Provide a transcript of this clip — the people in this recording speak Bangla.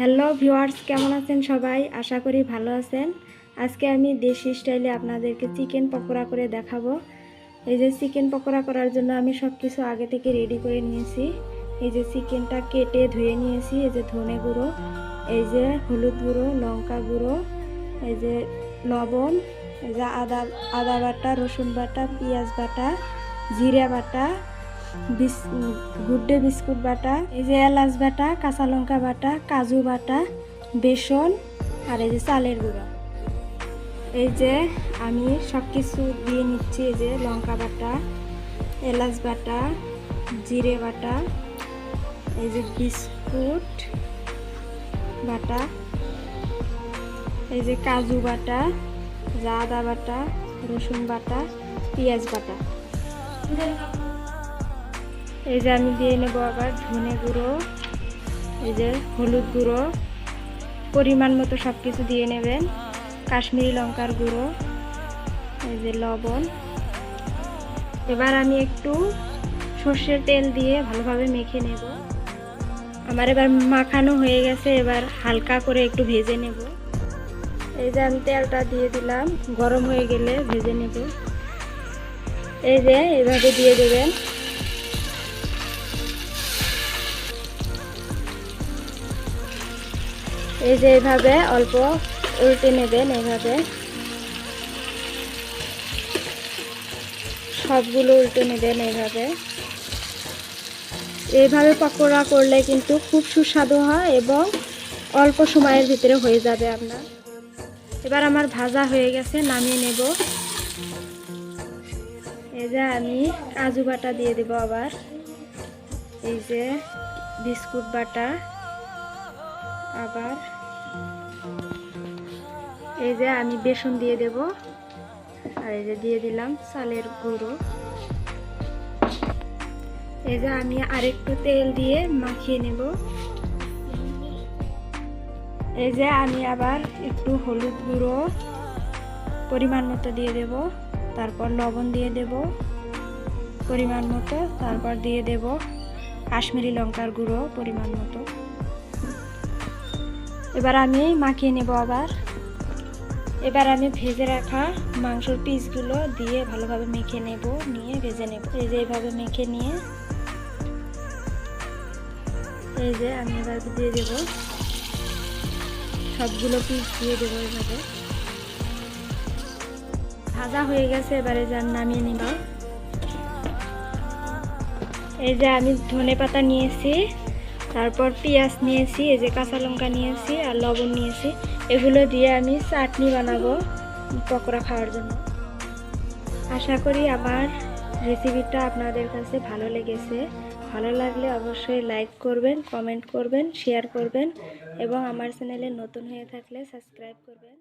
হ্যালো ভিউয়ার্স, কেমন আছেন সবাই? আশা করি ভালো আছেন। আজকে আমি দেশি স্টাইলে আপনাদেরকে চিকেন পকোড়া করে দেখাবো। এই যে চিকেন পকোড়া করার জন্য আমি সব কিছু আগে থেকে রেডি করে নিয়েছি। এই যে চিকেনটা কেটে ধুয়ে নিয়েছি, এই যে ধনে গুঁড়ো, এই যে হলুদ গুঁড়ো, লঙ্কা গুঁড়ো, এই যে লবণ, এই যে আদা বাটা, রসুন বাটা, পেঁয়াজ বাটা, জিরা বাটা, গুড্ডে বিস্কুট বাটা, এই যে এলাচ বাটা, কাঁচা লঙ্কা বাটা, কাজু বাটা, বেসন আর এই যে চালের গুঁড়ো। এই যে আমি সব কিছু দিয়ে নিচ্ছি। এই যে লঙ্কা বাটা, এলাচ বাটা, জিরে বাটা, এই যে বিস্কুট বাটা, এই যে কাজু বাটা, আদা বাটা, রসুন বাটা, পেঁয়াজ বাটা। এই যে আমি দিয়ে নেব আবার ধনে গুঁড়ো, এই যে হলুদ গুঁড়ো, পরিমাণ মতো সব কিছু দিয়ে নেবেন, কাশ্মীরি লঙ্কার গুঁড়ো, এই যে লবণ। এবার আমি একটু সর্ষের তেল দিয়ে ভালোভাবে মেখে নেব। আমার এবার মাখানো হয়ে গেছে, এবার হালকা করে একটু ভেজে নেব। এই যে আমি তেলটা দিয়ে দিলাম, গরম হয়ে গেলে ভেজে নেব। এই যে এভাবে দিয়ে দেবেন। এই যে এইভাবে অল্প উল্টে নেবেন, এইভাবে সবগুলো উল্টে নেবেন। এইভাবে পকোড়া করলে কিন্তু খুব সুস্বাদু হয় এবং অল্প সময়ের ভিতরে হয়ে যাবে আপনার। এবার আমার ভাজা হয়ে গেছে, নামিয়ে নেব। এই যে আমি কাজু বাটা দিয়ে দেব, আবার এই যে বিস্কুট বাটা, আবার এই যে আমি বেসন দিয়ে দেব, আর এই যে দিয়ে দিলাম চালের গুঁড়ো। এই যে আমি আরেকটু তেল দিয়ে মাখিয়ে নেব। এই যে আমি আবার একটু হলুদ গুঁড়ো পরিমাণ মতো দিয়ে দেব, তারপর লবণ দিয়ে দেব পরিমাণ মতো, তারপর দিয়ে দেব কাশ্মীরি লঙ্কার গুঁড়ো পরিমাণ মতো। এবার আমি মাখিয়ে নেব আবার। এবার আমি ভেজে রাখা মাংসের পিসগুলো দিয়ে ভালোভাবে মেখে নেব, নিয়ে ভেজে নেব। এই যে এইভাবে মেখে নিয়ে এই যে আমি এবার দিয়ে দেব, সবগুলো পিস দিয়ে দেবো। এইভাবে ভাজা হয়ে গেছে, এবারে যা নামিয়ে নিব। এই যে আমি ধনেপাতা নিয়েছি, তারপর পেঁয়াজ নিয়েছি, এই যে কাঁচা লঙ্কা নিয়েছি আর লবণ নিয়েছি। এগুলো দিয়ে আমি চাটনি বানাবো পকোড়া খাওয়ার জন্য। আশা করি আমার রেসিপিটা আপনাদের কাছে ভালো লেগেছে। ভালো লাগলে অবশ্যই লাইক করবেন, কমেন্ট করবেন, শেয়ার করবেন এবং আমার চ্যানেলে নতুন হয়ে থাকলে সাবস্ক্রাইব করবেন।